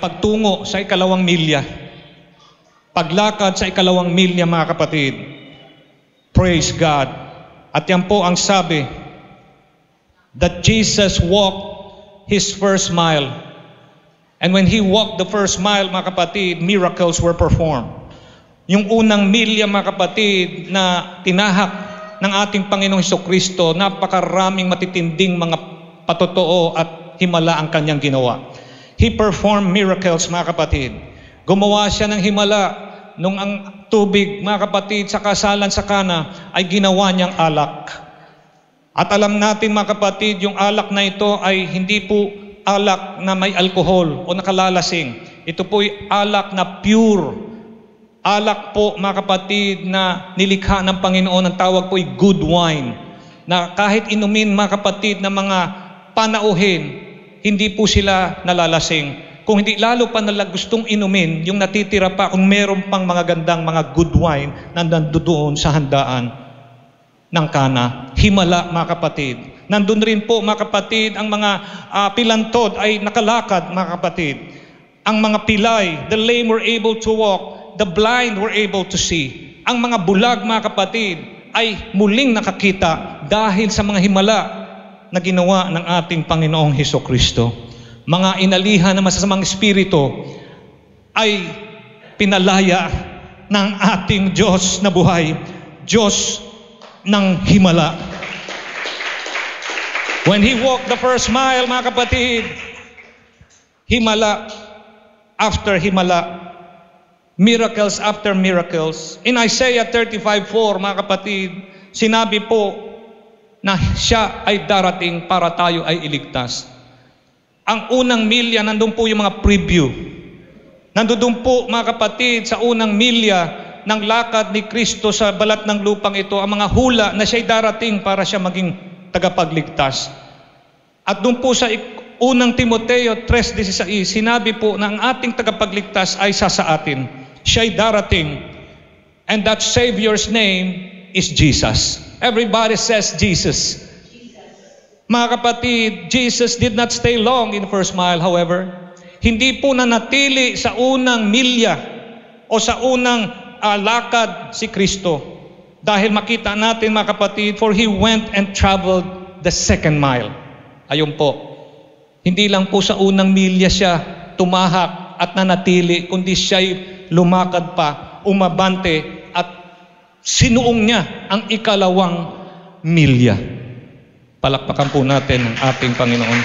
pagtungo sa ikalawang milya. Paglakad sa ikalawang milya, mga kapatid. Praise God. At yan po ang sabi, that Jesus walked His first mile. And when He walked the first mile, mga kapatid, miracles were performed. Yung unang milya, mga kapatid, na tinahak ng ating Panginoong Hesukristo, napakaraming matitinding mga patotoo at himala ang kanyang ginawa. He performed miracles, mga kapatid. Gumawa siya ng himala nung ang tubig, mga kapatid, sa kasalan sa Kana ay ginawa niyang alak. At alam natin, mga kapatid, yung alak na ito ay hindi po alak na may alkohol o nakalalasing. Ito po ay alak na pure. Alak po, mga kapatid, na nilikha ng Panginoon. Ang tawag po ay good wine. Na kahit inumin, mga kapatid, ng mga panauhin, hindi po sila nalalasing. Kung hindi lalo pa nila gustong inumin, yung natitira pa, kung meron pang mga gandang mga good wine na nandoon sa handaan ng Kana. Himala, mga kapatid. Nandun rin po, mga kapatid, ang mga pilantod ay nakalakad, mga kapatid. Ang mga pilay, the lame were able to walk, the blind were able to see. Ang mga bulag, mga kapatid, ay muling nakakita dahil sa mga himala na ginawa ng ating Panginoong Hesukristo. Mga inalihan ng masasamang espiritu ay pinalaya ng ating Diyos na buhay, Diyos ng himala. When He walked the first mile, mga kapatid, himala after himala, miracles after miracles. In Isaiah 35:4, mga kapatid, sinabi po na siya ay darating para tayo ay iligtas. Ang unang milya, nandun po yung mga preview. Nandun po, mga kapatid, sa unang milya ng lakad ni Kristo sa balat ng lupang ito, ang mga hula na siya'y darating para siya maging tagapagligtas. At doon po sa unang Timoteo 3:16, sinabi po na ang ating tagapagligtas ay sa atin. Siya'y darating. And that Savior's name is Jesus. Everybody says Jesus. Mga kapatid, Jesus did not stay long in the first mile, however. Hindi po nanatili sa unang milya o sa unang lakad si Kristo. Dahil makita natin, mga kapatid, for He went and traveled the second mile. Ayun po. Hindi lang po sa unang milya siya tumahak at nanatili, kundi siya'y lumakad pa, umabante, at sinuong niya ang ikalawang milya. Palakpakan po natin ang ating Panginoon.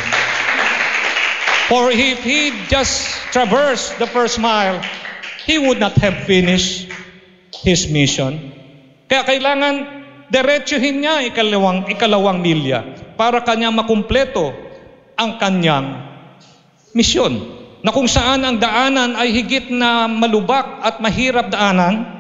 For if He just traversed the first mile, He would not have finished His mission. Kaya kailangan diretsuhin niya ikalawang milya para kanya makumpleto ang kanyang misyon. Na kung saan ang daanan ay higit na malubak at mahirap daanan,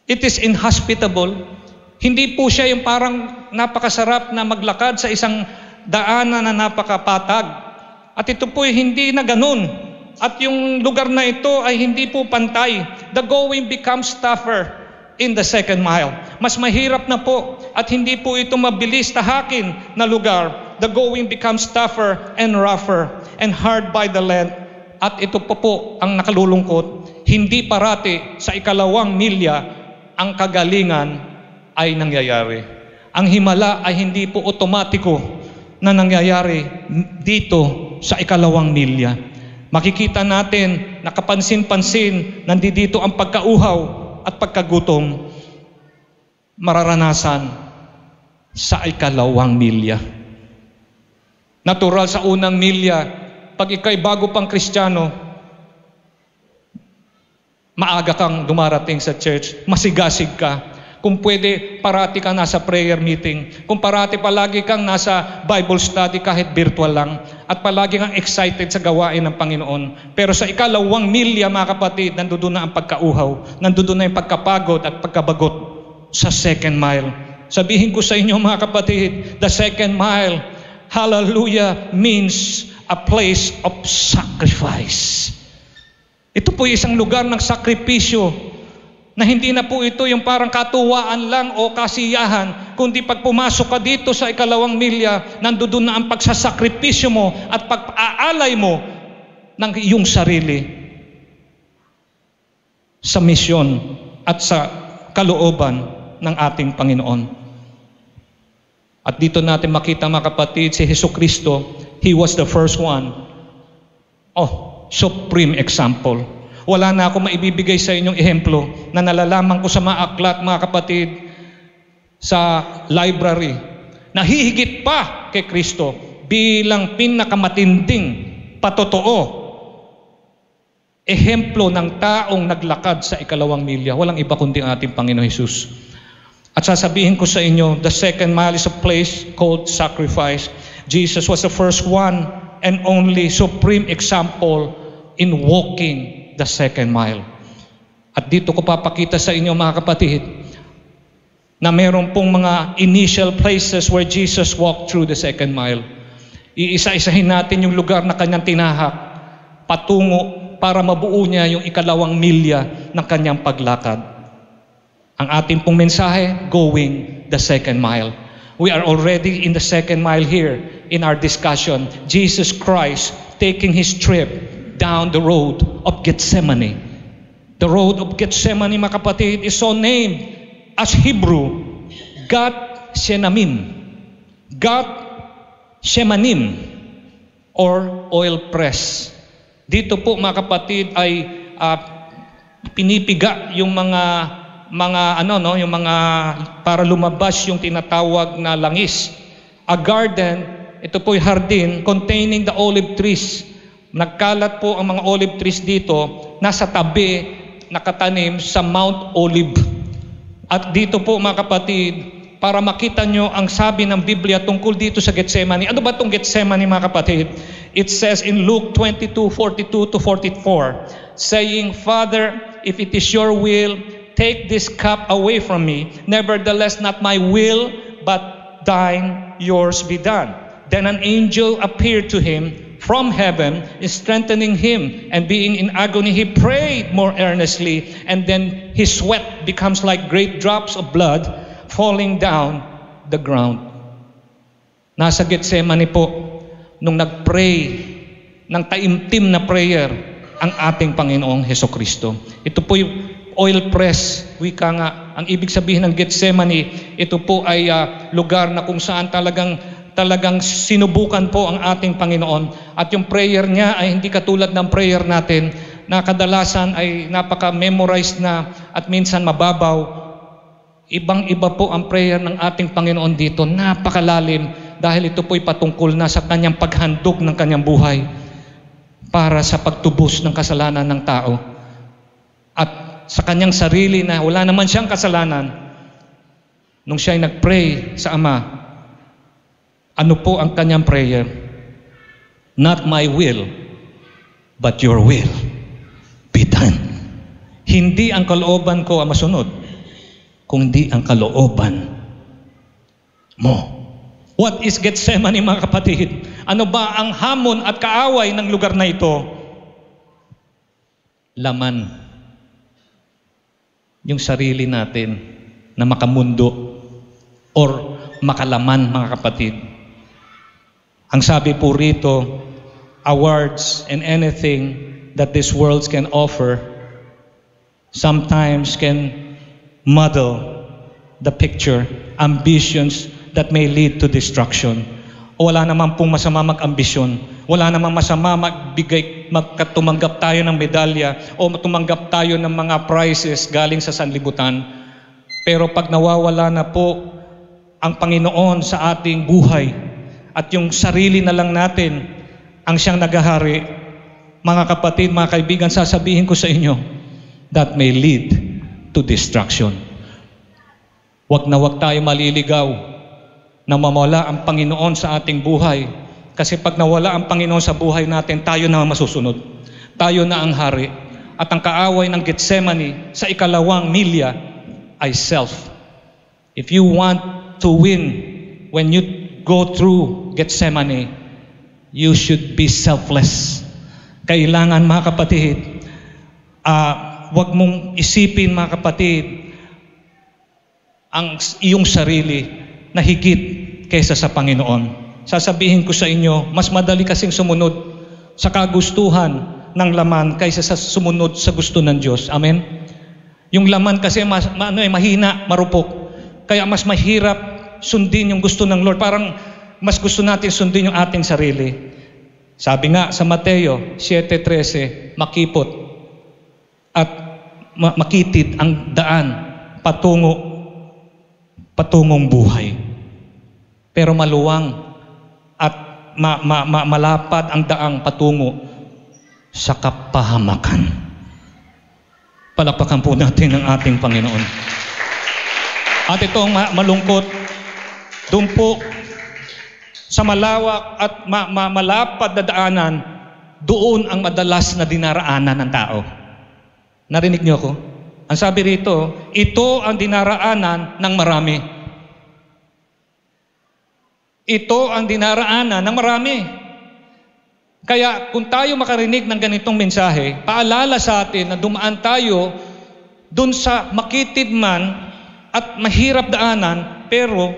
it is inhospitable. Hindi po siya yung parang napakasarap na maglakad sa isang daanan na napakapatag. At ito po ay hindi na ganun. At yung lugar na ito ay hindi po pantay. The going becomes tougher in the second mile. Mas mahirap na po at hindi po ito mabilis tahakin na lugar. The going becomes tougher and rougher and hard by the length. At ito po ang nakalulungkot. Hindi parati sa ikalawang milya ang kagalingan ay nangyayari. Ang himala ay hindi po otomatiko na nangyayari dito sa ikalawang milya. Makikita natin, nakapansin-pansin, nandito ang pagkauhaw at pagkagutom, mararanasan sa ikalawang milya. Natural sa unang milya, pag ika'y bago pang Kristiyano, maaga kang dumarating sa church, masigasig ka. Kung pwede, parati kang nasa prayer meeting. Kung parati palagi kang nasa Bible study kahit virtual lang. At palagi kang excited sa gawain ng Panginoon. Pero sa ikalawang milya, mga kapatid, nandoon na ang pagkauhaw. Nandoon na yung pagkapagod at pagkabagot sa second mile. Sabihin ko sa inyo, mga kapatid, the second mile, hallelujah, means a place of sacrifice. Ito po isang lugar ng sakripisyo na hindi na po ito yung parang katuwaan lang o kasiyahan, kundi pag pumasok ka dito sa ikalawang milya, nandoon na ang pagsasakripisyo mo at pag-aalay mo ng iyong sarili sa misyon at sa kalooban ng ating Panginoon. At dito natin makita, mga kapatid, si Jesucristo, He was the first one. Supreme example. Wala na ako maibibigay sa inyong ehemplo na nalalaman ko sa mga aklat, mga kapatid, sa library, na hihigit pa kay Kristo bilang pinakamatinding patotoo ehemplo ng taong naglakad sa ikalawang milya. Walang iba kundi ang ating Panginoon Jesus. At sasabihin ko sa inyo, the second mile is a place called sacrifice. Jesus was the first one and only supreme example in walking the second mile. At dito ko papakita sa inyo, mga kapatid, na meron pong mga initial places where Jesus walked through the second mile. Iisa-isahin natin yung lugar na kanyang tinahak patungo para mabuo niya yung ikalawang milya ng kanyang paglakad. Ang ating pong mensahe, going the second mile. We are already in the second mile here in our discussion. Jesus Christ taking His trip down the road of Gethsemane. The road of Gethsemane, mga kapatid, is so named as Hebrew, Gethsemane. Gethsemane, or oil press. Dito po, mga kapatid, ay pinipiga yung yung mga para lumabas yung tinatawag na langis. A garden, ito po'y hardin containing the olive trees. Nagkalat po ang mga olive trees dito, nasa tabi, nakatanim sa Mount Olive. At dito po, mga kapatid, para makita nyo ang sabi ng Biblia tungkol dito sa Gethsemane. Ano ba itong Gethsemane, mga kapatid? It says in Luke 22:42-44, saying, Father, if it is your will, take this cup away from me. Nevertheless, not my will, but thine, yours be done. Then an angel appeared to him from heaven, strengthening him, and being in agony, he prayed more earnestly, and then his sweat becomes like great drops of blood falling down the ground. Nasa Gethsemane po, nung nag-pray ng taimtim na prayer ang ating Panginoong Hesukristo. Ito po yung oil press, wika nga. Ang ibig sabihin ng Gethsemane, ito po ay lugar na kung saan talagang sinubukan po ang ating Panginoon. At yung prayer niya ay hindi katulad ng prayer natin na kadalasan ay napaka-memorized na at minsan mababaw. Ibang-iba po ang prayer ng ating Panginoon dito, napakalalim, dahil ito po'y patungkol na sa kanyang paghandog ng kanyang buhay para sa pagtubos ng kasalanan ng tao. At sa kanyang sarili na wala naman siyang kasalanan, nung siya ay nag-pray sa Ama, ano po ang kanyang prayer? Not my will, but your will be done. Hindi ang kalooban ko ang masunod, kundi ang kalooban mo. What is Gethsemane, mga kapatid? Ano ba ang hamon at kaaway ng lugar na ito? Laman. Yung sarili natin na makamundo or makalaman, mga kapatid. Ang sabi po rito, awards and anything that this world can offer sometimes can muddle the picture, ambitions that may lead to destruction. O wala naman pong masama mag-ambisyon. Wala namang masama magkatumanggap tayo ng medalya o tumanggap tayo ng mga prizes galing sa sanlibutan. Pero pag nawawala na po ang Panginoon sa ating buhay at yung sarili na lang natin ang siyang naghahari, mga kapatid, mga kaibigan, sasabihin ko sa inyo, that may lead to destruction. Wag na wag tayo maliligaw na mawala ang Panginoon sa ating buhay. Kasi pag nawala ang Panginoon sa buhay natin, tayo na masusunod. Tayo na ang hari. At ang kaaway ng Gethsemane sa ikalawang milya ay self. If you want to win when you go through Gethsemane, you should be selfless. Kailangan, mga kapatid, wag mong isipin, mga kapatid, ang iyong sarili na higit kaysa sa Panginoon. Sasabihin ko sa inyo, mas madali kasing sumunod sa kagustuhan ng laman kaysa sa sumunod sa gusto ng Diyos. Amen? Yung laman kasi mahina, marupok. Kaya mas mahirap sundin yung gusto ng Lord. Parang mas gusto natin sundin yung ating sarili. Sabi nga sa Mateo 7:13, makipot at makitid ang daan patungong buhay. Pero maluwang at malapad ang daang patungo sa kapahamakan. Palakpakan po natin ang ating Panginoon. At itong malungkot, doon po sa malawak at malapad na daanan, doon ang madalas na dinaraanan ng tao. Narinig niyo ako? Ang sabi rito, ito ang dinaraanan ng marami. Ito ang dinaraanan ng marami. Kaya kung tayo makarinig ng ganitong mensahe, paalala sa atin na dumaan tayo dun sa makitid man at mahirap daanan, pero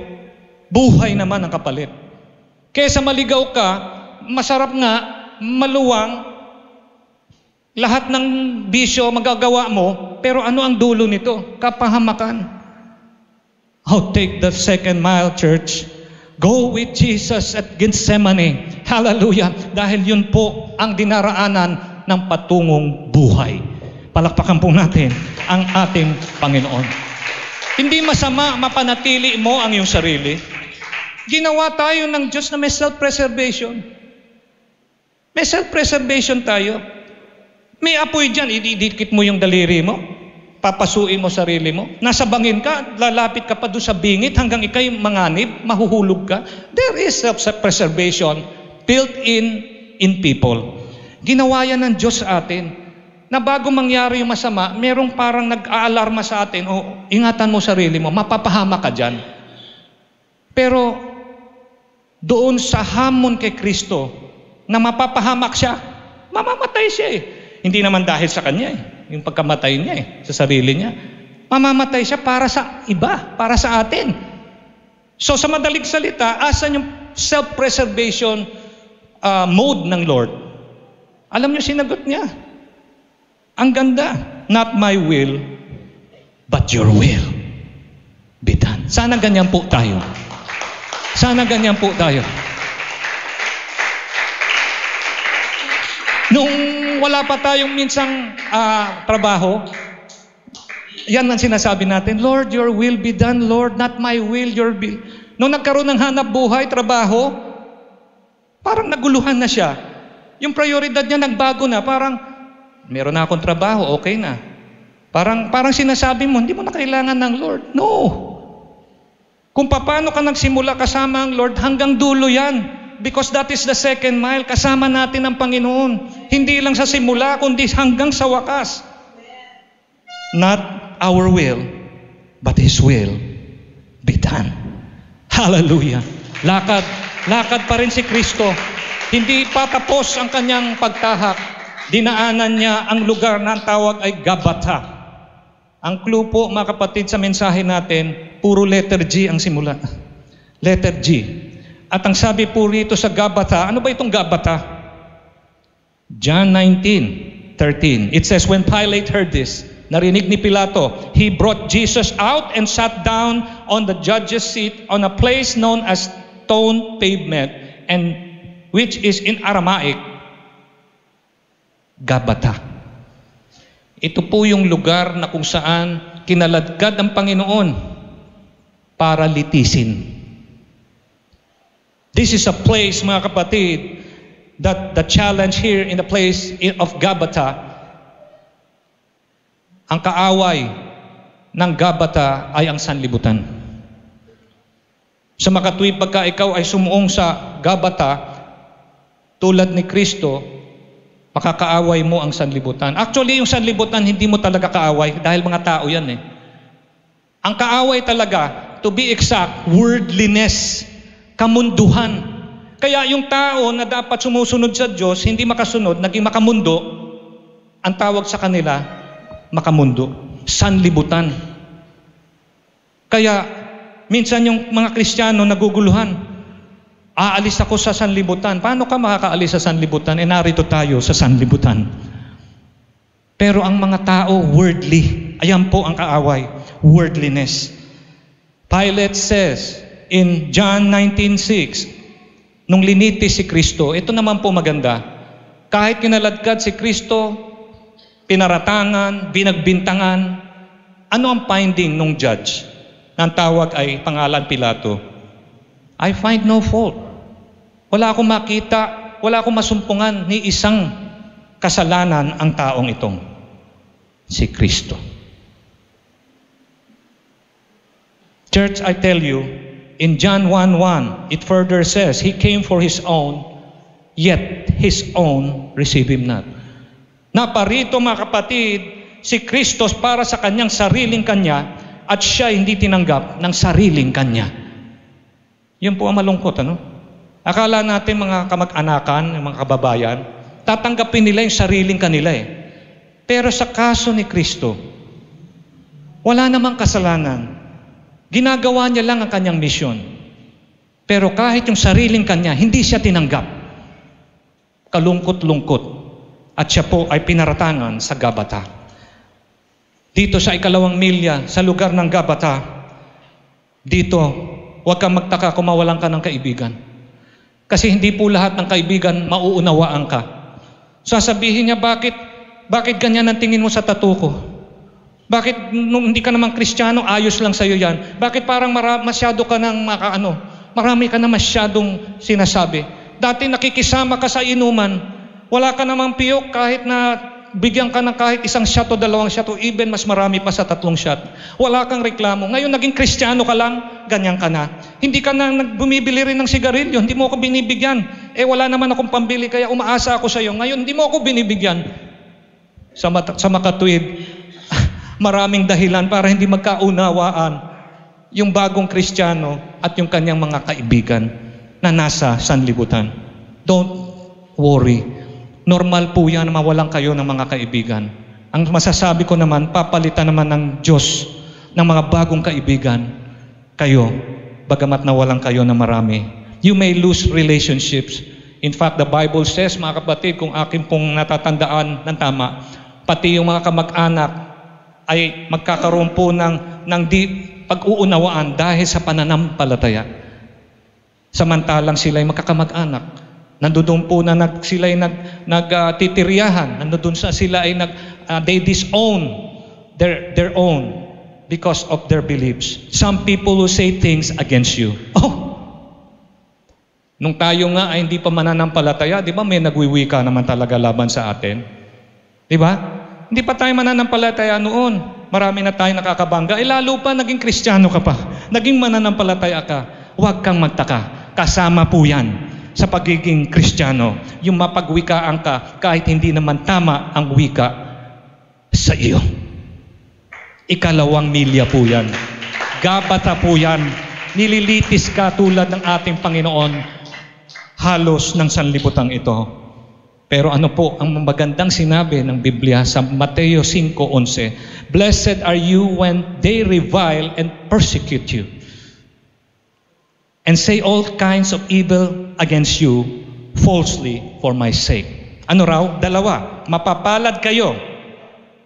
buhay naman ang kapalit. Kesa maligaw ka, masarap nga, maluwang, lahat ng bisyo magagawa mo, pero ano ang dulo nito? Kapahamakan. Oh, take the second mile, church. Go with Jesus at Gethsemane. Hallelujah. Dahil yun po ang dinaraanan ng patungong buhay. Palakpakan po natin ang ating Panginoon. Hindi masama mapanatili mo ang iyong sarili. Ginawa tayo ng Diyos na may self-preservation. May self-preservation tayo. May apoy dyan, ididikit mo yung daliri mo, papasuin mo sarili mo, nasa bangin ka, lalapit ka pa doon sa bingit hanggang ikay manganib, mahuhulog ka. There is self-preservation built in people. Ginawa yan ng Diyos sa atin, na bago mangyari yung masama, merong parang nag-aalarma sa atin, ingatan mo sarili mo, mapapahama ka dyan. Pero doon sa hamon kay Kristo, na mapapahamak siya, mamamatay siya eh. Hindi naman dahil sa kanya yung pagkamatay niya sa sarili niya. Mamamatay siya para sa iba, para sa atin. So sa madaling salita, asan yung self-preservation mode ng Lord? Alam niyo, sinagot niya. Ang ganda, not my will, but your will be done. Sana ganyan po tayo. Sana ganyan po tayo. Nung wala pa tayong minsang trabaho, yan ang sinasabi natin, Lord, your will be done, Lord, not my will, your will. Nung nagkaroon ng hanap buhay, trabaho, parang naguluhan na siya. Yung prioridad niya nagbago na, parang, meron na akong trabaho, okay na. Parang sinasabi mo, hindi mo na kailangan ng Lord. No. Kung paano ka nagsimula kasama ang Lord, hanggang dulo yan. Because that is the second mile. Kasama natin ang Panginoon. Hindi lang sa simula, kundi hanggang sa wakas. Not our will, but His will be done. Hallelujah. Lakad pa rin si Kristo. Hindi pa tapos ang kanyang pagtahak. Dinaanan niya ang lugar na ang tawag ay Gabata. Ang clue po, mga kapatid, sa mensahe natin, puro letter G ang simula. Letter G. At ang sabi po rito sa Gabata, ano ba itong Gabata? John 19:13. It says, when Pilate heard this, narinig ni Pilato, he brought Jesus out and sat down on the judge's seat on a place known as stone pavement, and which is in Aramaic, Gabata. Ito po yung lugar na kung saan kinaladkad ang Panginoon para litisin. This is a place, mga kapatid, that the challenge here in the place of Gabata, ang kaaway ng Gabata ay ang sanlibutan. Sa makatuwid pagka ikaw ay sumuong sa Gabata, tulad ni Kristo, makakaaway mo ang sanlibutan. Actually, yung sanlibutan hindi mo talaga kaaway dahil mga tao yan eh. Ang kaaway talaga, to be exact, worldliness, kamunduhan. Kaya yung tao na dapat sumusunod sa Diyos, hindi makasunod, naging makamundo, ang tawag sa kanila, makamundo. Sanlibutan. Kaya, minsan yung mga Kristiyano naguguluhan. Aalis ako sa sanlibutan. Paano ka makakaalis sa sanlibutan? Narito tayo sa sanlibutan. Pero ang mga tao, worldly. Ayan po ang kaaway. Worldliness. Pilate says in John 19:6, nung linitis si Kristo, ito naman po maganda. Kahit kinaladkad si Kristo, pinaratangan, binagbintangan, ano ang finding nung judge? Ang tawag ay pangalan Pilato. I find no fault. Wala akong makita, wala akong masumpungan ni isang kasalanan ang taong itong si Kristo. Church, I tell you, in John 1:1, it further says, He came for His own, yet His own receive Him not. Naparito mga kapatid, si Kristo para sa kanyang sariling kanya at siya hindi tinanggap ng sariling kanya. Yun po ang malungkot, ano? Akala natin mga kamag-anakan, mga kababayan, tatanggapin nila yung sariling kanila eh. Pero sa kaso ni Kristo, wala namang kasalanan. Ginagawa niya lang ang kanyang misyon. Pero kahit yung sariling kanya, hindi siya tinanggap. Kalungkot-lungkot. At siya po ay pinaratangan sa Gabata. Dito sa 2 milya, sa lugar ng Gabata, dito, huwag kang magtaka kung mawalan ka ng kaibigan. Kasi hindi po lahat ng kaibigan mauunawaan ka. Sasabihin niya, bakit ganyan ang tingin mo sa tattoo ko? Bakit nung hindi ka naman Kristiyano, ayos lang sa'yo yan? Bakit parang masyado ka ng marami ka na masyadong sinasabi? Dati nakikisama ka sa inuman, wala ka namang piyok kahit na bigyan ka ng kahit 1 shot o 2 shot o even mas marami pa sa 3 shot. Wala kang reklamo. Ngayon naging Kristiyano ka lang, ganyan ka na. Hindi ka na bumibili rin ng sigarilyo, hindi mo ako binibigyan. Wala naman akong pambili kaya umaasa ako sa iyo. Ngayon hindi mo ako binibigyan. Sa makatuwid, maraming dahilan para hindi magkaunawaan yung bagong Kristiyano at yung kanyang mga kaibigan na nasa sanlibutan. Don't worry. Normal po yan na mawalan kayo ng mga kaibigan. Ang masasabi ko naman, papalitan naman ng Diyos ng mga bagong kaibigan kayo, bagamat nawalan kayo ng marami. You may lose relationships. In fact, the Bible says, mga kapatid, kung akin pong natatandaan ng tama, pati yung mga kamag-anak ay magkakaroon po ng di pag-uunawaan dahil sa pananampalataya. Samantalang sila ay magkakamag-anak. Nandoon po na sila ay nagtitiryahan. Nandoon sila ay they disown their own because of their beliefs. Some people will say things against you. Nung tayo nga ay hindi pa mananampalataya, di ba may nagwiwika naman talaga laban sa atin? Di ba? Hindi pa tayo mananampalataya noon. Marami na tayo nakakabangga. Lalo pa naging Kristiyano ka pa. Naging mananampalataya ka. Huwag kang magtaka. Kasama po yan sa pagiging Kristiyano, yung mapagwikaan ka kahit hindi naman tama ang wika sa iyo. 2 milya po yan. Gabata po yan. Nililitis ka tulad ng ating Panginoon halos ng sanlibutang ito. Pero ano po ang magandang sinabi ng Biblia sa Mateo 5:11? Blessed are you when they revile and persecute you and say all kinds of evil against you falsely for my sake. Ano raw? 2. Mapapalad kayo.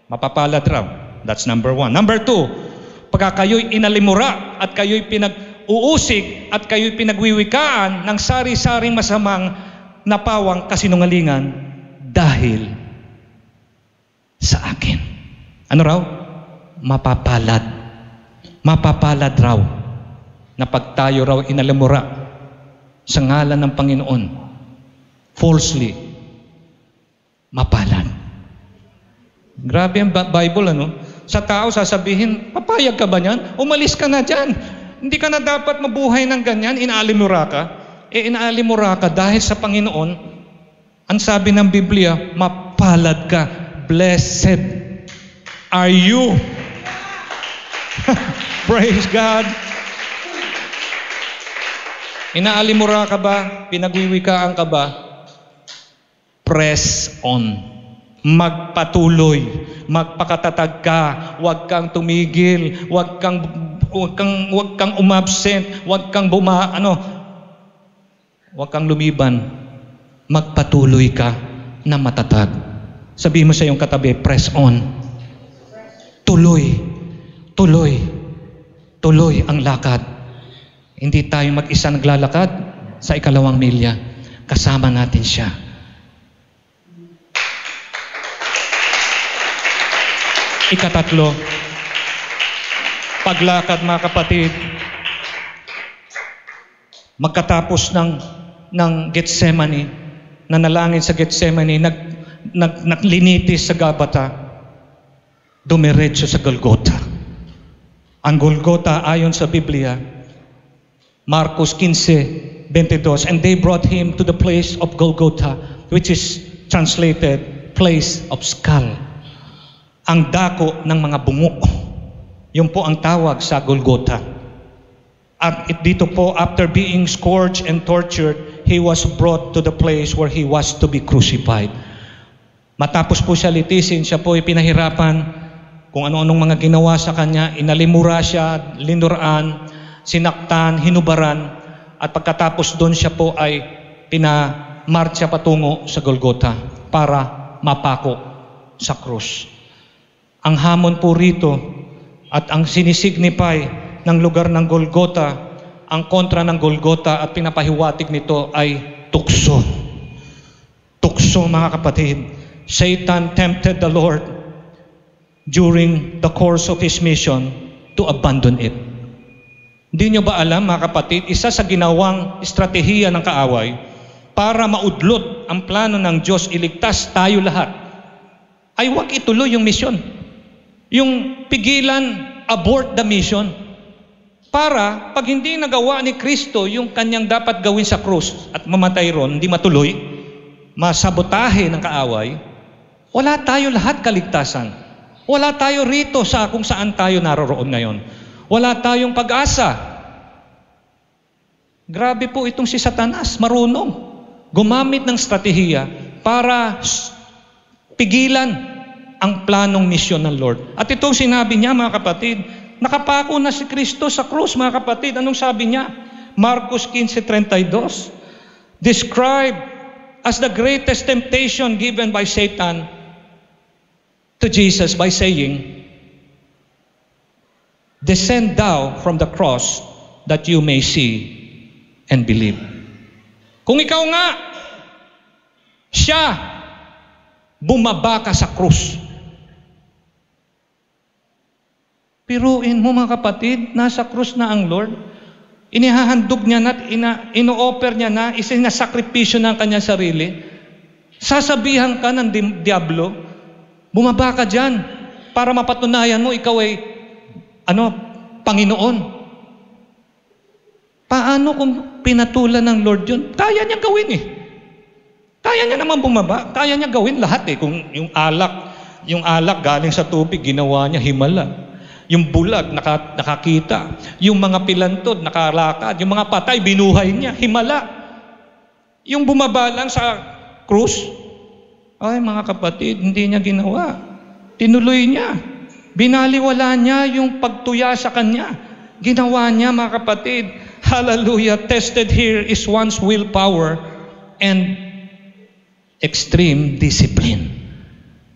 Mapapalad raw. That's number 1. Number 2, pagka kayo'y inalimura at kayo'y pinag-uusig at kayo'y pinagwiwikaan ng sari-saring masamang napawang kasinungalingan dahil sa akin. Ano raw? Mapapalad. Mapapalad raw na pag tayo raw inalimura sa ngalan ng Panginoon, falsely, mapalad. Grabe ang Bible, ano? Sa tao sasabihin, papayag ka ba niyan? Umalis ka na dyan. Hindi ka na dapat mabuhay ng ganyan, inaalimura ka. Inaalimura ka dahil sa Panginoon, ang sabi ng Biblia, mapalad ka. Blessed are you. Praise God. Inaalimura ka ba? Pinagwiwikaan ka ba? Press on. Magpatuloy. Magpakatatag ka. Huwag kang tumigil. Huwag kang umabsent. Huwag kang huwag kang lumiban. Magpatuloy ka na matatag. Sabihin mo sa iyong katabi, press on. Tuloy. Tuloy. Tuloy ang lakad. Hindi tayo mag-isa naglalakad sa ikalawang milya. Kasama natin siya. Ikatatlo, paglakad mga kapatid, magkatapos ng Getsemani, nanalangin sa Getsemani, naglinitis sa Gabata, dumiretso sa Golgota. Ang Golgota ayon sa Biblia, Marcos 15:22, and they brought him to the place of Golgotha, which is translated, place of skull. Ang dako ng mga bungo. Yun po ang tawag sa Golgotha. At dito po, after being scourged and tortured, he was brought to the place where he was to be crucified. Matapos po siya litisin, siya po ipinahirapan kung ano-anong mga ginawa sa kanya, inalimura siya, linuraan, sinaktan, hinubaran, at pagkatapos doon siya po ay pinamarcha patungo sa Golgotha para mapako sa krus. Ang hamon po rito at ang sinisignify ng lugar ng Golgotha, ang kontra ng Golgotha at pinapahiwatig nito ay tukso. Tukso mga kapatid. Satan tempted the Lord during the course of His mission to abandon it. Hindi nyo ba alam mga kapatid, isa sa ginawang estratehiya ng kaaway para maudlot ang plano ng Diyos iligtas tayo lahat ay huwag ituloy yung misyon. Yung pigilan, abort the mission. Para pag hindi nagawa ni Kristo yung kanyang dapat gawin sa krus at mamatay ron, hindi matuloy, masabotahe ng kaaway, wala tayo lahat kaligtasan. Wala tayo rito sa kung saan tayo naroroon ngayon. Wala tayong pag-asa. Grabe po itong si Satanas, marunong gumamit ng strategiya para pigilan ang planong misyon ng Lord. At itong sinabi niya mga kapatid, nakapako na si Kristo sa krus mga kapatid. Anong sabi niya? Marcos 15:32, described as the greatest temptation given by Satan to Jesus by saying, descend thou from the cross that you may see and believe. Kung ikaw nga, siya, bumaba ka sa krus. Piruin mo mga kapatid, nasa krus na ang Lord. Inihahandog niya na, ino-offer niya na, isinasakripisyo ng kanyang sarili. Sasabihan ka ng diablo, bumaba ka dyan para mapatunayan mo ikaw ay Panginoon. Paano kung pinatulan ng Lord yun? Kaya niya gawin eh. Kaya niya naman bumaba. Kaya niya gawin lahat eh. Kung yung alak galing sa tubig, ginawa niya himala. Yung bulag, nakakita. Yung mga pilantod, nakalakad. Yung mga patay, binuhay niya, himala. Yung bumaba lang sa krus, ay mga kapatid, hindi niya ginawa. Tinuloy niya. Binaliwala niya yung pagtuya sa kanya. Ginawa niya mga kapatid. Hallelujah. Tested here is one's willpower and extreme discipline.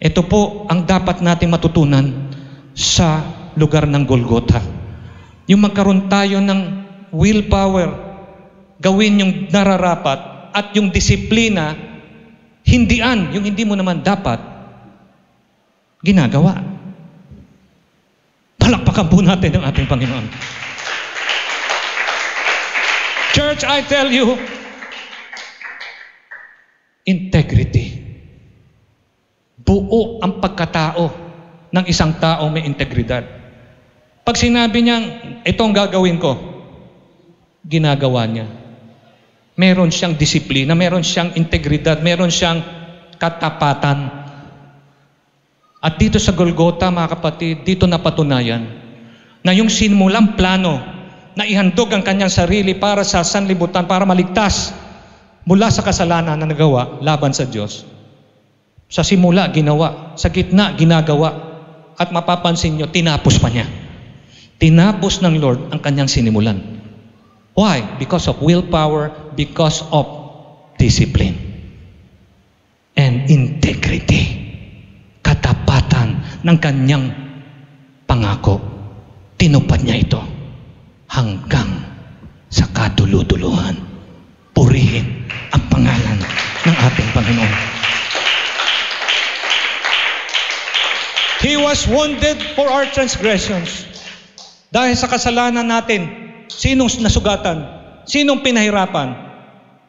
Ito po ang dapat nating matutunan sa lugar ng Golgotha. Yung magkaroon tayo ng willpower, gawin yung nararapat, at yung disiplina, hindian, yung hindi mo naman dapat, ginagawa. Palakpakan po natin ang ating Panginoon. Church, I tell you, integrity. Buo ang pagkatao ng isang tao may integridad. Pag sinabi niyang, ito ang gagawin ko, ginagawa niya. Meron siyang disiplina, meron siyang integridad, meron siyang katapatan. At dito sa Golgotha, mga kapatid, dito napatunayan na yung simulang plano na ihandog ang kanyang sarili para sa sanlibutan, para maligtas mula sa kasalanan na nagawa laban sa Diyos. Sa simula, ginawa. Sa gitna, ginagawa. At mapapansin nyo, tinapos pa niya. Tinapos ng Lord ang kanyang sinimulan. Why? Because of willpower, because of discipline. And integrity. Katapatan ng kanyang pangako. Tinupad niya ito hanggang sa kaduluduluhan. Purihin ang pangalan ng ating Panginoon. He was wounded for our transgressions. Dahil sa kasalanan natin, sinong nasugatan? Sinong pinahirapan?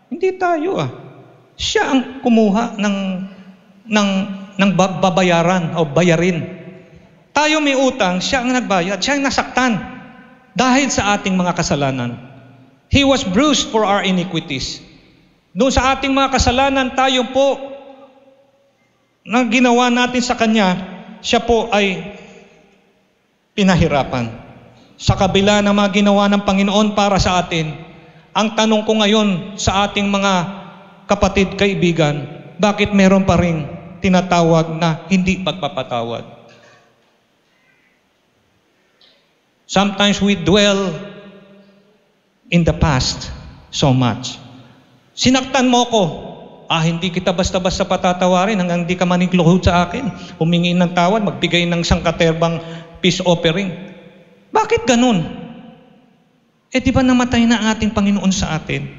Hindi tayo Siya ang kumuha ng babayaran o bayarin. Tayo may utang, siya ang nagbayad, siya ang nasaktan dahil sa ating mga kasalanan. He was bruised for our iniquities. Doon sa ating mga kasalanan, tayo po, na ginawa natin sa Kanya, siya po ay pinahirapan. Sa kabila ng mga ginawa ng Panginoon para sa atin, ang tanong ko ngayon sa ating mga kapatid, kaibigan, bakit meron pa rin tinatawag na hindi pagpapatawad? Sometimes we dwell in the past so much. Sinaktan mo ko, hindi kita basta-basta patatawarin hanggang hindi ka manigluhod sa akin. Humingi ng tawad, magbigay ng sangkaterbang peace offering. Bakit ganun? Di ba namatay na ang ating Panginoon sa atin?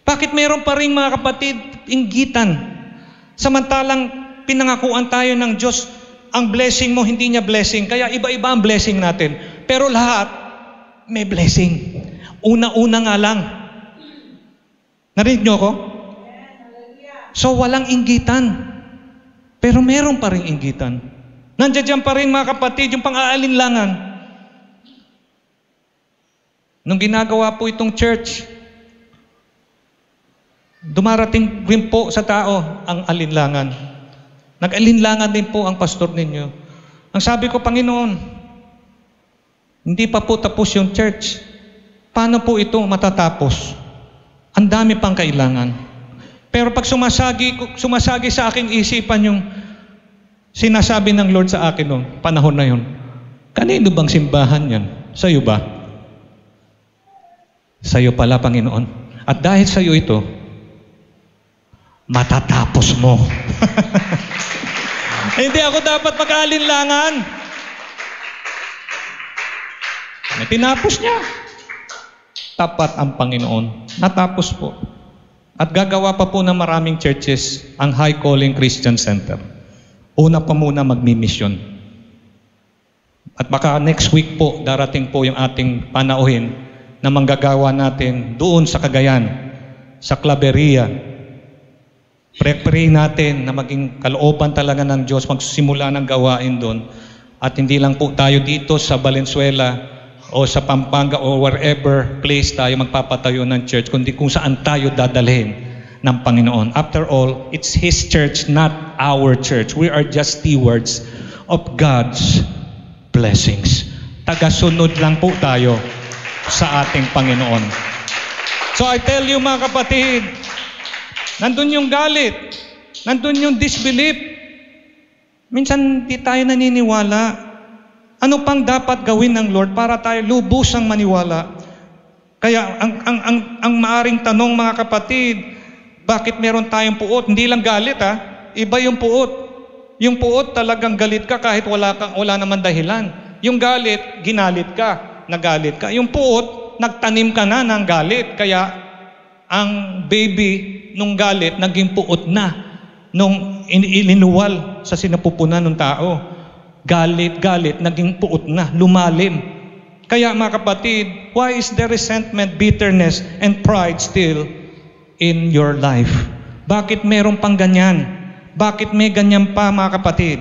Bakit meron pa rin mga kapatid, inggitan? Samantalang pinangakuan tayo ng Diyos, ang blessing mo, hindi niya blessing. Kaya iba-iba ang blessing natin. Pero lahat, may blessing. Una-una nga lang. Narinig niyo ako? So walang inggitan. Pero meron pa rin inggitan. Nandiyan pa rin mga kapatid, yung pang-aalinlangan. Nung ginagawa po itong church, dumarating rin po sa tao ang alinlangan. Nag-alinlangan din po ang pastor ninyo. Ang sabi ko, Panginoon, hindi pa po tapos yung church. Paano po ito matatapos? Ang dami pang kailangan. Pero pag sumasagi sa aking isipan yung sinasabi ng Lord sa akin noong panahon na yun, kanino bang simbahan yan? Sa'yo ba? Sa'yo pala, Panginoon. At dahil sa'yo ito, matatapos mo. Hindi ako dapat mag-aalinlangan. Tinapos niya. Tapat ang Panginoon. Natapos po. At gagawa pa po ng maraming churches ang High Calling Christian Center. Una pa muna magmi-mission. At baka next week po, darating po yung ating panauhin na manggagawa natin doon sa Cagayan, sa Claveria. Pray natin na maging kalooban talaga ng Diyos magsimula ng gawain doon. At hindi lang po tayo dito sa Valenzuela o sa Pampanga o wherever place tayo magpapatayo ng church, kundi kung saan tayo dadalhin ng Panginoon. After all, it's His church, not our church. We are just stewards of God's blessings. Tagasunod lang po tayo sa ating Panginoon. So I tell you mga kapatid, nandun yung galit, nandun yung disbelief. Minsan di tayo naniniwala. Ano pang dapat gawin ng Lord para tayo lubusang maniwala? Kaya ang maaring tanong mga kapatid, bakit meron tayong puot? Hindi lang galit iba yung puot. Yung puot talagang galit ka kahit wala naman dahilan. Yung galit, ginalit ka, nagalit ka. Yung puot, nagtanim ka na ng galit. Kaya ang baby nung galit, naging puot na nung ilinuwal sa sinapupunan ng tao. Galit, naging puot na, lumalim. Kaya mga kapatid, why is there resentment, bitterness, and pride still in your life? Bakit meron pang ganyan? Bakit may ganyan pa mga kapatid?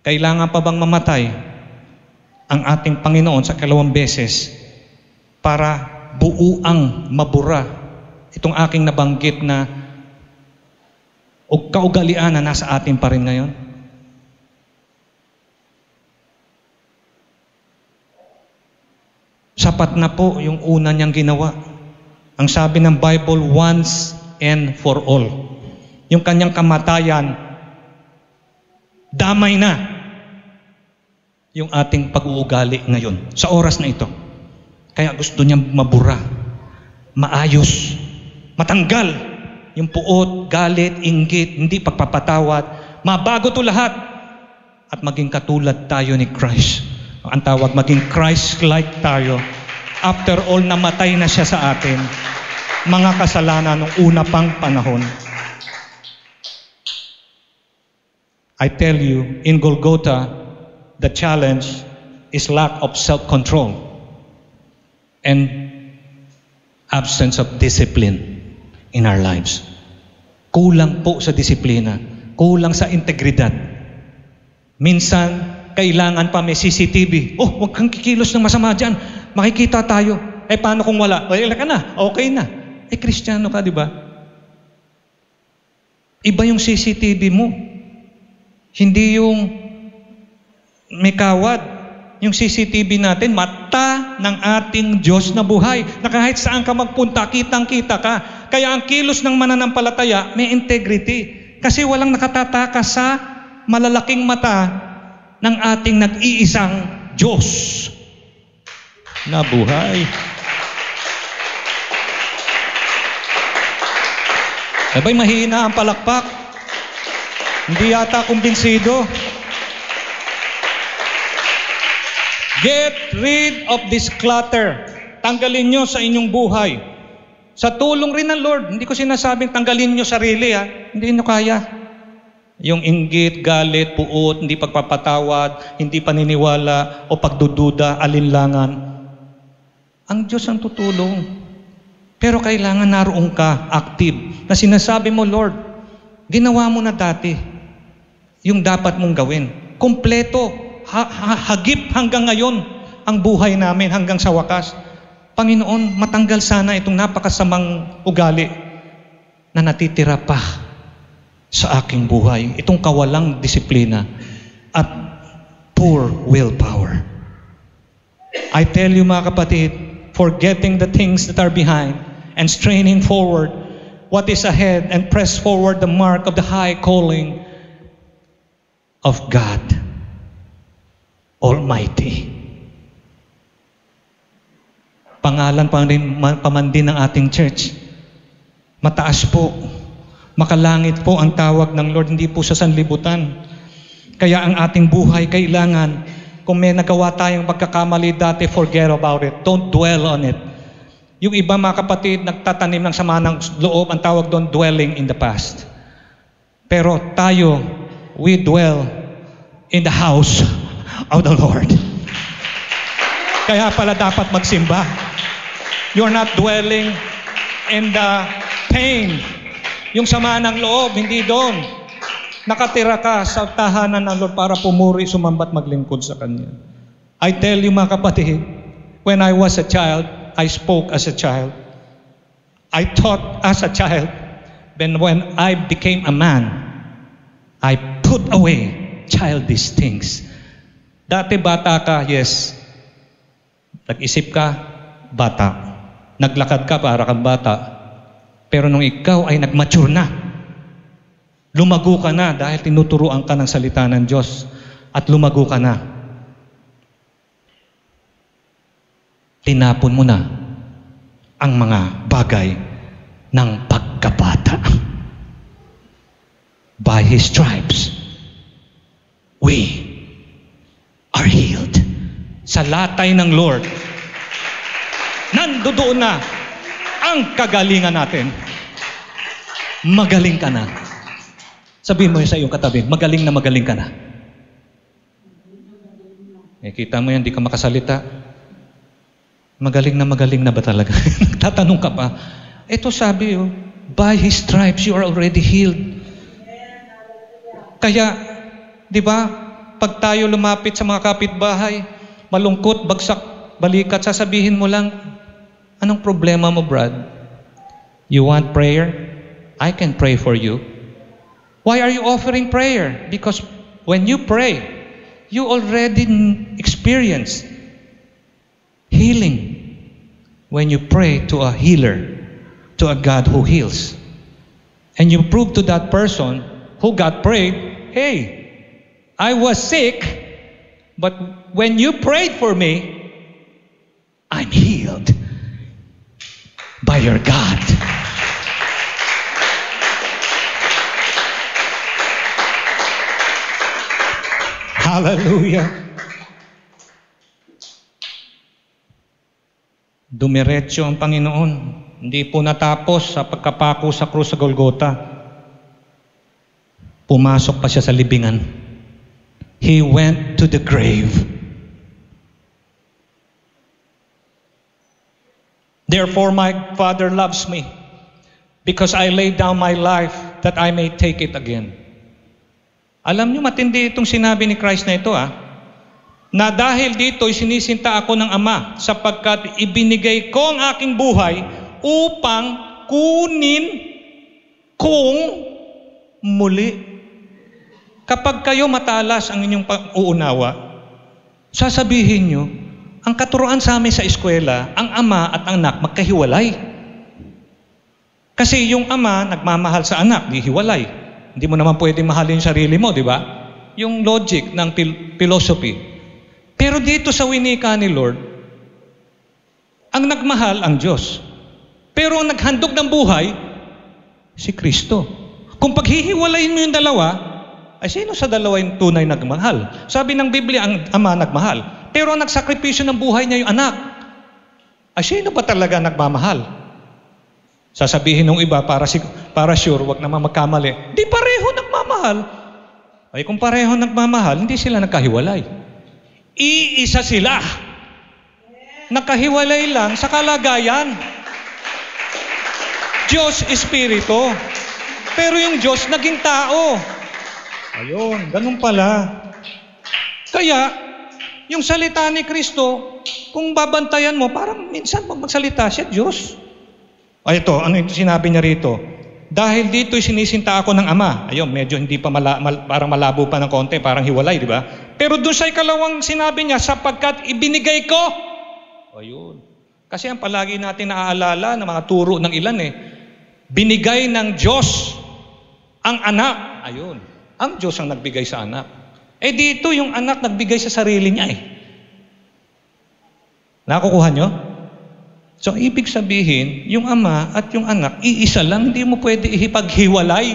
Kailangan pa bang mamatay ang ating Panginoon sa 2 beses para buuang mabura itong aking nabanggit na kaugalian na nasa atin pa rin ngayon? Sapat na po yung una niyang ginawa. Ang sabi ng Bible, once and for all. Yung kanyang kamatayan, damay na yung ating pag-uugali ngayon, sa oras na ito. Kaya gusto niya mabura, maayos, matanggal yung puot, galit, inggit, hindi pagpapatawad. Mabago to lahat at maging katulad tayo ni Christ. Ang tawag, maging Christ-like tayo. After all, namatay na siya sa atin. Mga kasalanan ng una pang panahon. I tell you, in Golgotha, the challenge is lack of self-control and absence of discipline in our lives. Kulang po sa disiplina, kulang sa integridad. Minsan, kailangan pa may CCTV. Oh, huwag kang kikilos ng masama dyan. Makikita tayo. Eh, paano kung wala? Wala ka na. Okay na. Eh, Kristiyano ka, di ba? Iba yung CCTV mo. Hindi yung may kawad. Yung CCTV natin, mata ng ating Diyos na buhay. Na kahit saan ka magpunta, kitang-kita ka. Kaya ang kilos ng mananampalataya, may integrity. Kasi walang nakatatakas sa malalaking mata ng ating nag-iisang Diyos na buhay. Sabay mahina ang palakpak. Hindi yata kumbinsido. Get rid of this clutter. Tanggalin nyo sa inyong buhay. Sa tulong rin ng Lord. Hindi ko sinasabing tanggalin nyo sarili. Hindi nyo kaya. Yung inggit, galit, puot, hindi pagpapatawad, hindi paniniwala o pagdududa, alinlangan. Ang Diyos ang tutulong. Pero kailangan naroon ka, active. Na sinasabi mo, Lord, ginawa mo na dati yung dapat mong gawin. Kompleto. Hagip hanggang ngayon ang buhay namin hanggang sa wakas. Panginoon, matanggal sana itong napakasamang ugali na natitira pa sa aking buhay. Itong kawalang disiplina at poor willpower. I tell you mga kapatid, forgetting the things that are behind and straining forward what is ahead and press forward the mark of the high calling of God Almighty. Pangalan paman din ng ating church. Mataas po. Makalangit po ang tawag ng Lord, hindi po sa sanlibutan. Kaya ang ating buhay kailangan, kung may nagawa tayong pagkakamali dati, forget about it. Don't dwell on it. Yung iba mga kapatid, nagtatanim ng sama ng loob, ang tawag doon, dwelling in the past. Pero tayo, we dwell in the house of the Lord. Kaya pala dapat magsimba. You're not dwelling in the pain. Yung sama ng loob, hindi doon. Nakatira ka sa tahanan ng Lord para pumuri, sumambat, maglingkod sa Kanya. I tell you mga kapatid, when I was a child, I spoke as a child. I taught as a child. Then when I became a man, I put away childish things. Dati bata ka, yes. Nag-isip ka, bata. Naglakad ka para kang bata. Pero nung ikaw ay nag-mature na, lumago ka na dahil tinuturuan ka ng salita ng Diyos at lumago ka na. Tinapon mo na ang mga bagay ng pagkabata. By His stripes, we are healed. Sa latay ng Lord, nandoon na ang kagalingan natin. Magaling ka na. Sabihin mo yun sa iyong katabi, magaling ka na. Eh, kita mo yan, di ka makasalita. Magaling na ba talaga? Nagtatanong ka pa. Ito sabi, by His stripes you are already healed. Kaya, di ba, pag tayo lumapit sa mga kapitbahay, malungkot, bagsak, balikat, sasabihin mo lang, anong problema mo, Brad? You want prayer? I can pray for you. Why are you offering prayer? Because when you pray, you already experience healing. When you pray to a healer, to a God who heals. And you prove to that person who got prayed, hey, I was sick, but when you prayed for me, I'm healed by your God. Hallelujah. Dumiretso ang Panginoon. Hindi po natapos sa pagkapako sa krus sa Golgota. Pumasok pa siya sa libingan. He went to the grave. Therefore my Father loves me, because I laid down my life that I may take it again. Alam niyo, matindi itong sinabi ni Christ na ito, na dahil dito'y sinisinta ako ng Ama, sapagkat ibinigay ko ang aking buhay upang kunin kong muli. Kapag kayo matalas ang inyong uunawa, sasabihin nyo, ang katuruan sa amin sa eskwela, ang ama at ang anak magkahiwalay. Kasi yung ama nagmamahal sa anak, di hiwalay. Hindi mo naman pwede mahalin yung sarili mo, di ba? Yung logic ng philosophy. Pero dito sa winika ni Lord, ang nagmahal ang Diyos. Pero ang naghandog ng buhay, si Kristo. Kung paghihiwalayin mo yung dalawa, ay sino sa dalawa yung tunay nagmahal? Sabi ng Biblia, ang ama nagmahal. Pero ang nagsakripisyo ng buhay niya yung anak. Ay sino ba talaga nagmamahal? Sasabihin ng iba, para sure, wag naman magkamali. Di pareho nagmamahal. Ay kung pareho nagmamahal, hindi sila nagkahiwalay. Iisa sila. Nakahiwalay lang sa kalagayan. Diyos Espiritu. Pero yung Diyos naging tao. Ayun, ganun pala. Kaya, yung salita ni Kristo, kung babantayan mo, parang minsan magsalita siya, Diyos. Ay ito, ano yung sinabi niya rito? Dahil dito'y sinisinta ako ng Ama. Ayun, medyo hindi pa parang malabo pa ng konti, parang hiwalay, di ba? Pero doon sa ikalawang sinabi niya, sapagkat ibinigay ko. Ayun. Kasi ang palagi natin naaalala ng mga turo ng ilan binigay ng Diyos ang anak. Ayun. Ang Diyos ang nagbigay sa anak. Dito yung anak nagbigay sa sarili niya Nakukuha nyo? So, ibig sabihin, yung ama at yung anak, iisa lang, hindi mo pwede ihipaghiwalay.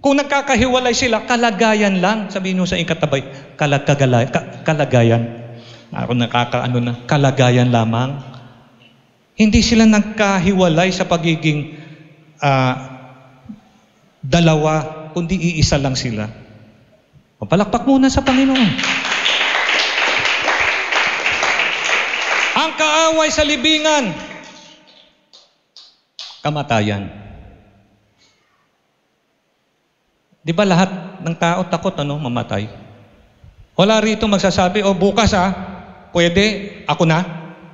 Kung nagkakahiwalay sila, kalagayan lang. Sabihin nyo sa ikatabay, kalagayan. Ako kalagayan lamang. Hindi sila nagkahiwalay sa pagiging dalawa, kundi iisa lang sila. Palakpak muna sa Panginoon. Ang kaaway sa libingan, kamatayan. Di ba lahat ng tao takot mamatay? Wala rito magsasabi, bukas pwede, ako na.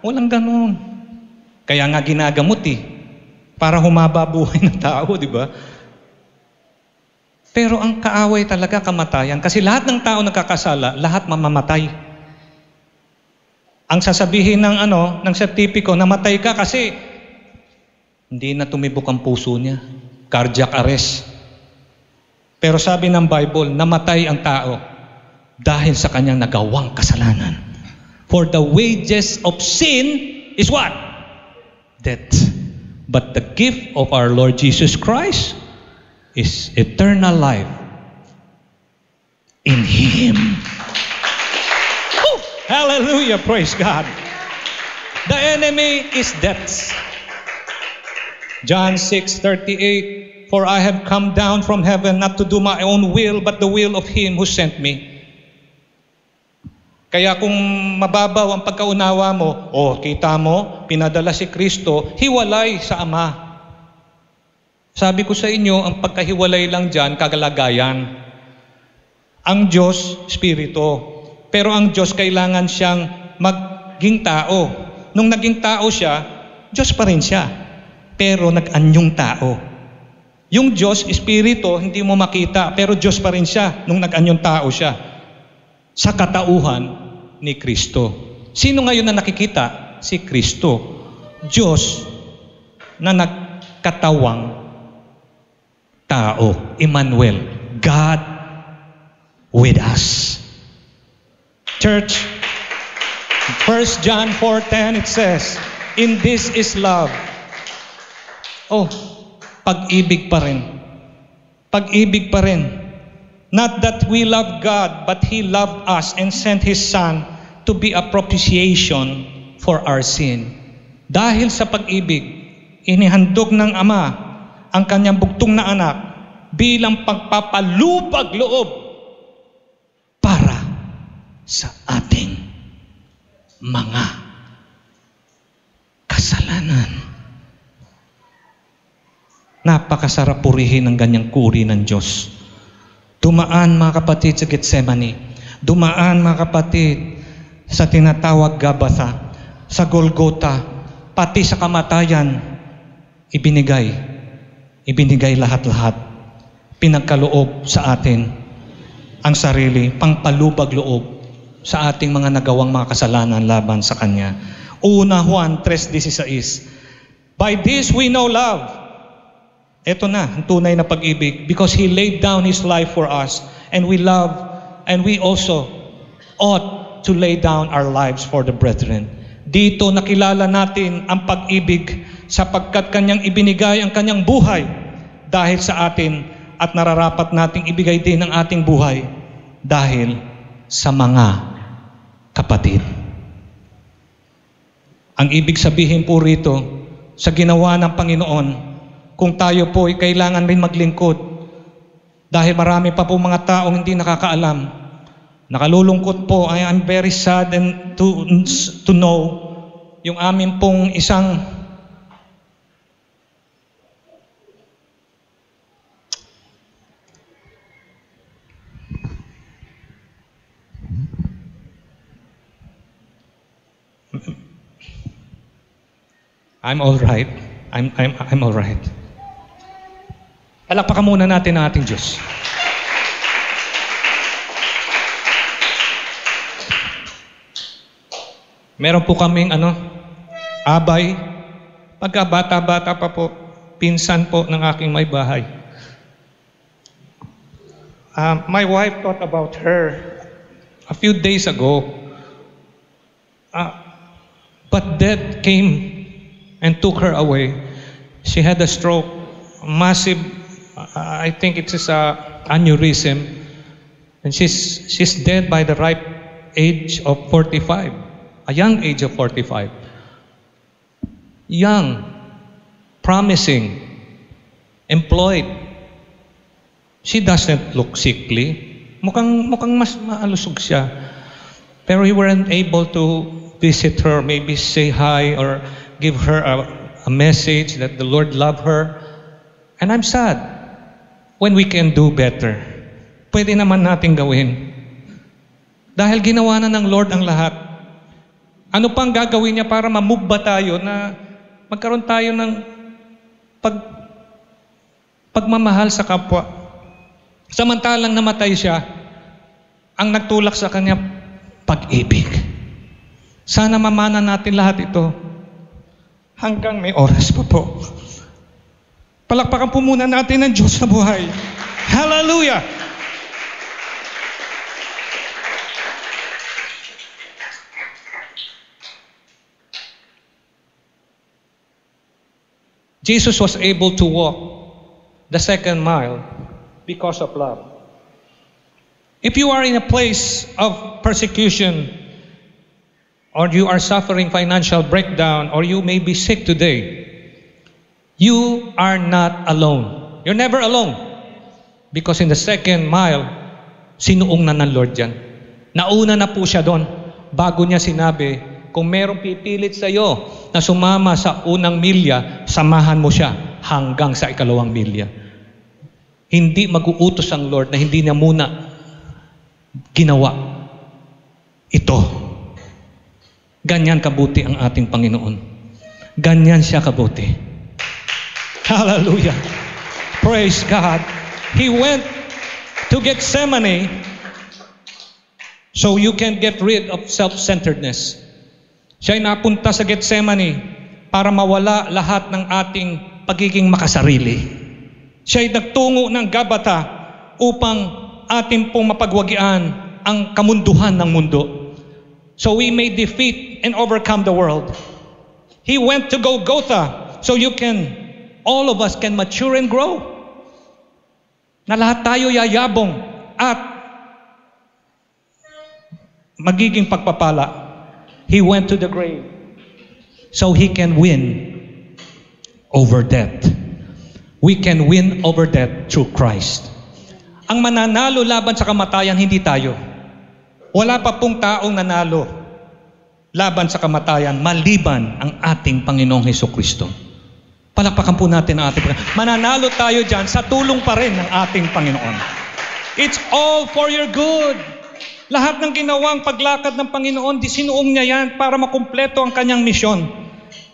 Walang ganun. Kaya nga ginagamot para humaba buhay ng tao, di ba? Pero ang kaaway talaga kamatayan. Kasi lahat ng tao nagkakasala, lahat mamamatay. Ang sasabihin ng sertipiko, namatay ka kasi hindi na tumibok ang puso niya. Cardiac arrest. Pero sabi ng Bible, namatay ang tao dahil sa kanyang nagawang kasalanan. For the wages of sin is what? Death. But the gift of our Lord Jesus Christ is eternal life in Him. Hallelujah, praise God. The enemy is death. John 6:38, for I have come down from heaven not to do my own will, but the will of Him who sent me. Kaya kung mababaw ang pagkaunawa mo, kita mo, pinadala si Kristo, hiwalay sa Ama. Sabi ko sa inyo, ang pagkahiwalay lang dyan, kagalagayan. Ang Diyos, Espiritu. Pero ang Diyos kailangan siyang maging tao. Nung naging tao siya, Diyos pa rin siya. Pero nag-anyong tao. Yung Diyos, Espiritu, hindi mo makita, pero Diyos pa rin siya nung nag-anyong tao siya. Sa katauhan ni Kristo. Sino ngayon na nakikita? Si Kristo. Diyos na nagkatawang tao. Emmanuel. God with us. Church, 1 John 4:10 it says, "In this is love." Oh, pag-ibig pa rin. Pag-ibig pa rin. Not that we love God, but He loved us and sent His Son to be a propitiation for our sin. Dahil sa pag-ibig, inihandog ng Ama ang kanyang bugtong na anak bilang pagpapalubag loob para sa ating mga kasalanan. Napakasarap purihin ng ganyang kuri ng Diyos. Dumaan mga kapatid sa Getsemani. Dumaan mga kapatid sa tinatawag Gabatha, sa Golgotha, pati sa kamatayan, ibinigay lahat-lahat. Pinagkaloob sa atin ang sarili, pangpalubag loob sa ating mga nagawang mga kasalanan laban sa Kanya. Una Juan 3:16, "By this we know love." Ito na, ang tunay na pag-ibig. Because He laid down His life for us. And we love, and we also ought to lay down our lives for the brethren. Dito nakilala natin ang pag-ibig sapagkat Kanyang ibinigay ang Kanyang buhay dahil sa atin at nararapat nating ibigay din ang ating buhay dahil sa mga kapatid. Ang ibig sabihin po rito, sa ginawa ng Panginoon, kung tayo po ay kailangan rin maglingkod dahil marami pa po mga taong hindi nakakaalam. Nakalulungkot po, I'm very sad and to know yung amin pong isang I'm all right. I'm all right. Palakpakan muna natin ang ating Diyos. Meron po kaming abay. Pagka bata-bata pa po, pinsan po ng aking may bahay. My wife thought about her a few days ago. But death came and took her away. She had a stroke, massive, I think it is a aneurysm, and she's dead by the ripe age of 45, a young age of 45. Young, promising, employed. She doesn't look sickly. Mukhang mas maalusog siya. Pero we weren't able to visit her, maybe say hi or give her a message that the Lord loved her. And I'm sad when we can do better. Pwede naman natin gawin. Dahil ginawa na ng Lord ang lahat. Ano pang gagawin niya para ma-move ba tayo na magkaroon tayo ng pagmamahal sa kapwa? Samantalang namatay siya, ang nagtulak sa kanya, pag-ibig. Sana mamana natin lahat ito hanggang may oras pa po. Palakpakan po muna natin ang Diyos na buhay. Hallelujah! Jesus was able to walk the second mile because of love. If you are in a place of persecution, or you are suffering financial breakdown, or you may be sick today, you are not alone. You're never alone. Because in the second mile, sinuong na ng Lord yan. Nauna na po siya doon. Bago niya sinabi, kung merong pipilit sa iyo na sumama sa unang milya, samahan mo siya hanggang sa ikalawang milya. Hindi mag-uutos ang Lord na hindi niya muna ginawa ito. Ganyan kabuti ang ating Panginoon. Ganyan siya kabuti. Hallelujah. Praise God. He went to Gethsemane so you can get rid of self-centeredness. Siya'y napunta sa Gethsemane para mawala lahat ng ating pagiging makasarili. Siya'y nagtungo ng Gabatha upang ating pong mapagwagian ang kamunduhan ng mundo. so we may defeat and overcome the world. He went to Golgotha so all of us can mature and grow. Na lahat tayo yayabong at magiging pagpapala. He went to the grave so He can win over death. We can win over death through Christ. Ang mananalo laban sa kamatayan, hindi tayo. Wala pa pong taong nanalo laban sa kamatayan maliban ang ating Panginoong Hesukristo. Palakpakan po natin ang ating Panginoon. Mananalo tayo dyan sa tulong pa rin ng ating Panginoon. It's all for your good. Lahat ng ginawang paglakad ng Panginoon, sinuong niya yan para makumpleto ang kanyang misyon.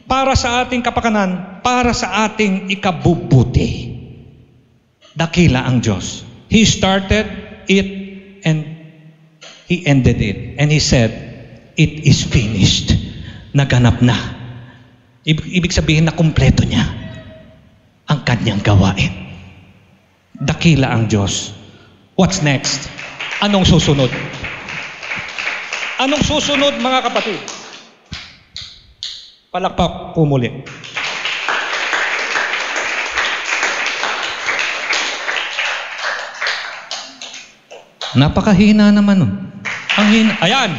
Para sa ating kapakanan, para sa ating ikabubuti. Dakila ang Diyos. He started it and He ended it. And He said, it is finished. Naganap na. Ibig sabihin na kumpleto niya ang kanyang gawain. Dakila ang Diyos. What's next? Anong susunod? Anong susunod, mga kapatid? Palakpak po muli. Napakahina naman nun. Ang hina. Ayan!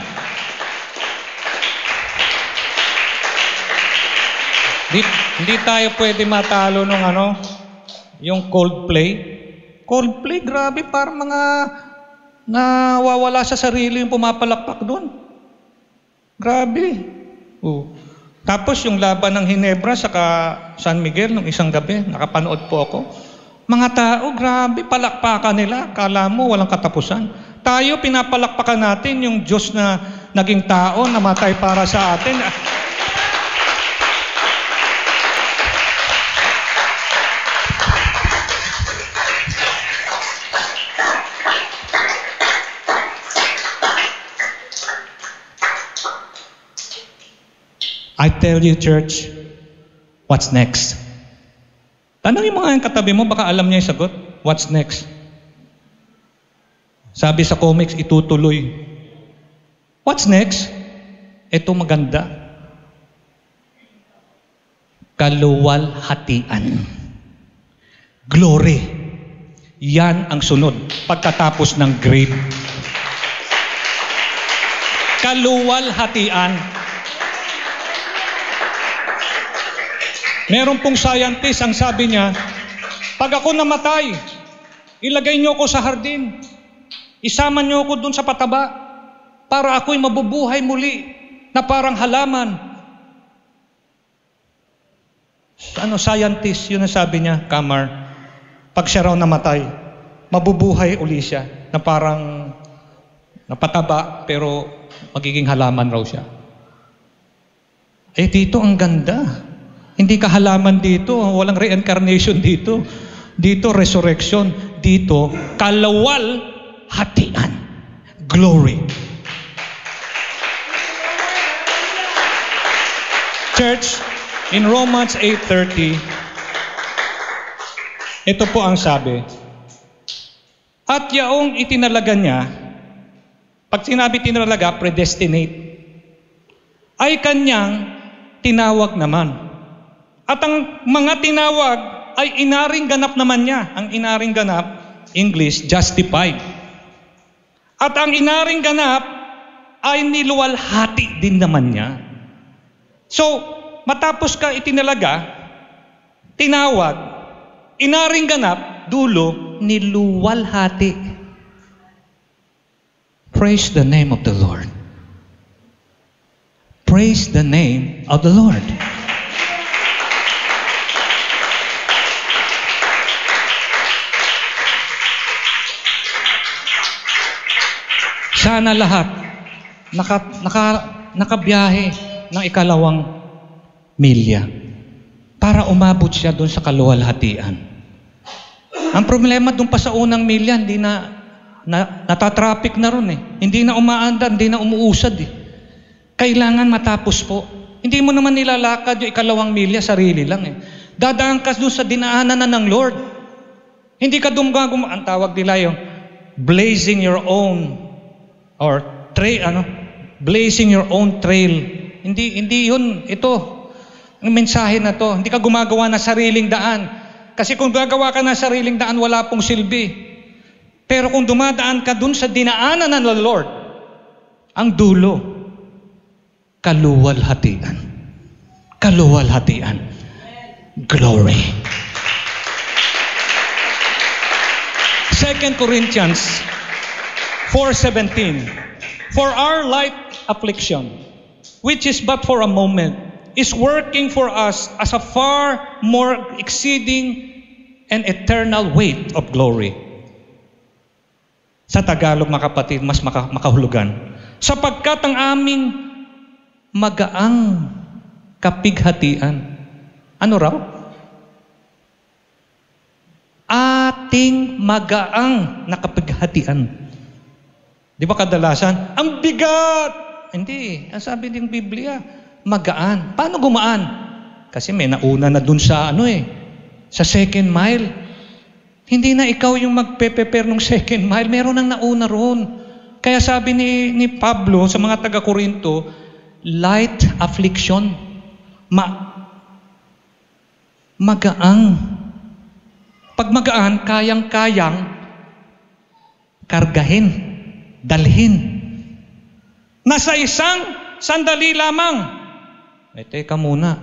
Hindi tayo pwede matalo nung yung Coldplay. Coldplay, grabe, parang mga nawawala sa sarili yung pumapalakpak doon. Grabe. Tapos yung laban ng Ginebra saka San Miguel nung isang gabi, nakapanood po ako. Mga tao, grabe, palakpakan nila. Kala mo walang katapusan. Tayo, pinapalakpakan natin yung Diyos na naging tao, namatay para sa atin. I tell you, church, what's next? Tanongin mo nga yung katabi mo, baka alam niya yung sagot. What's next? Sabi sa comics, itutuloy. What's next? Ito maganda. Kaluwalhatian. Glory. Yan ang sunod pagkatapos ng grave. Kaluwalhatian. Meron pong scientist, ang sabi niya, pag ako namatay, ilagay niyo ako sa hardin. Isama niyo ako dun sa pataba para ako'y mabubuhay muli na parang halaman. Scientist, yun ang sabi niya, Kamar. Pag siya raw namatay, mabubuhay uli siya na parang napataba pero magiging halaman raw siya. Dito ang ganda. Hindi ka halaman dito, walang reincarnation dito. Dito resurrection, dito kalawalhatian. Glory. Church, in Romans 8:30, ito po ang sabi. At yaong itinalaga niya, pag sinabi tinalaga, predestinate, ay kanyang tinawag naman. At ang mga tinawag ay inaring ganap naman niya. Ang inaring ganap, English, justified. At ang inaring ganap ay niluwalhati din naman niya. So, matapos ka itinalaga, tinawag, inaring ganap, dulo, niluwalhati. Praise the name of the Lord. Praise the name of the Lord. Sana lahat nakabiyahe ng ikalawang milya para umabot siya doon sa kaluwalhatian. Ang problema doon pa sa unang milya, hindi natatraffic na ron eh. Hindi na umaandar, hindi na umuusad eh. Kailangan matapos po. Hindi mo naman nilalakad yung ikalawang milya, sarili lang eh. Dadaan ka doon sa dinaanan na ng Lord. Hindi ka doon ang tawag nila yung blazing your own or blazing your own trail. Hindi yun, ito. Ang mensahe na to, hindi ka gumagawa ng sariling daan. Kasi kung gagawa ka ng sariling daan, wala pong silbi. Pero kung dumadaan ka dun sa dinaanan ng Lord, ang dulo, kaluwalhatian. Kaluwalhatian. Glory. 2 Corinthians 4:17. For our light affliction, which is but for a moment, is working for us as a far more exceeding and eternal weight of glory. Sa Tagalog, mga kapatid, mas makahulugan. Sapagkat ang aming magaang kapighatian. Ano raw? Ating magaang na kapighatian. Di ba kadalasan? Ang bigat! Hindi. Ang sabi ng Biblia, magaan. Paano gumaan? Kasi may nauna na dun sa sa second mile. Hindi na ikaw yung magpe-prepare ng second mile. Meron nang nauna roon. Kaya sabi ni Pablo sa mga taga-Korinto, light affliction. Magaang. Pag magaan, kayang-kayang kargahin, dalhin. Nasa isang sandali lamang. Teka muna.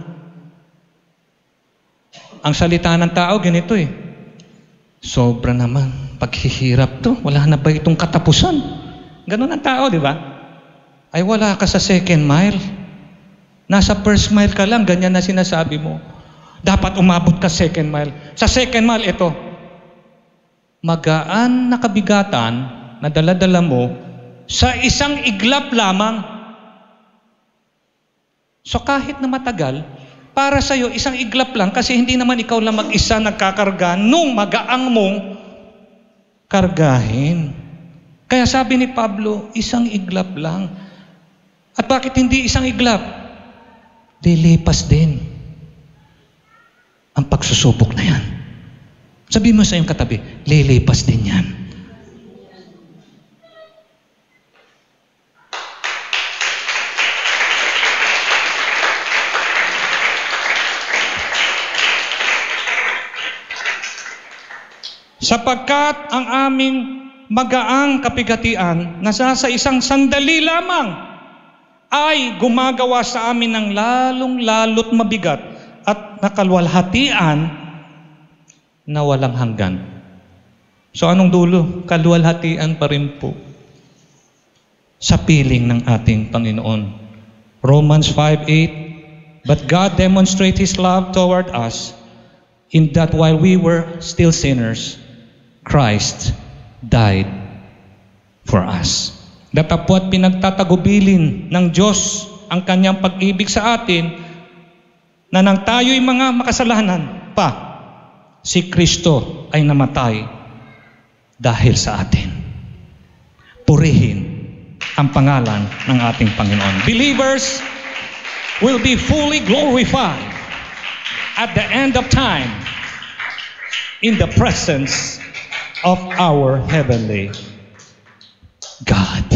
Ang salita ng tao, ganito Sobra naman. Paghihirap to. Wala na ba itong katapusan? Ganun ang tao, di ba? Ay wala ka sa second mile. Nasa first mile ka lang, ganyan na sinasabi mo. Dapat umabot ka second mile. Sa second mile, ito. Magaan na kabigatan na dala-dala mo sa isang iglap lamang. So kahit na matagal, para sa'yo, isang iglap lang kasi hindi naman ikaw lang mag-isa nagkakarga nung magaang mong kargahin. Kaya sabi ni Pablo, isang iglap lang. At bakit hindi isang iglap? Lilipas din ang pagsusubok na yan. Sabi mo sa iyong katabi, lilipas din yan. Sapagkat ang aming magaang kapigatian na sa isang sandali lamang ay gumagawa sa amin ng lalong-lalot mabigat at nakalwalhatian na walang hanggan. So anong dulo? Kalwalhatian pa rin po sa piling ng ating Panginoon. Romans 5:8, but God demonstrates His love toward us in that while we were still sinners, Christ died for us. Datapwat pinagtatagubilin ng Diyos ang kanyang pag-ibig sa atin na nang tayo'y mga makasalanan pa, si Kristo ay namatay dahil sa atin. Purihin ang pangalan ng ating Panginoon. Believers will be fully glorified at the end of time in the presence of our heavenly God.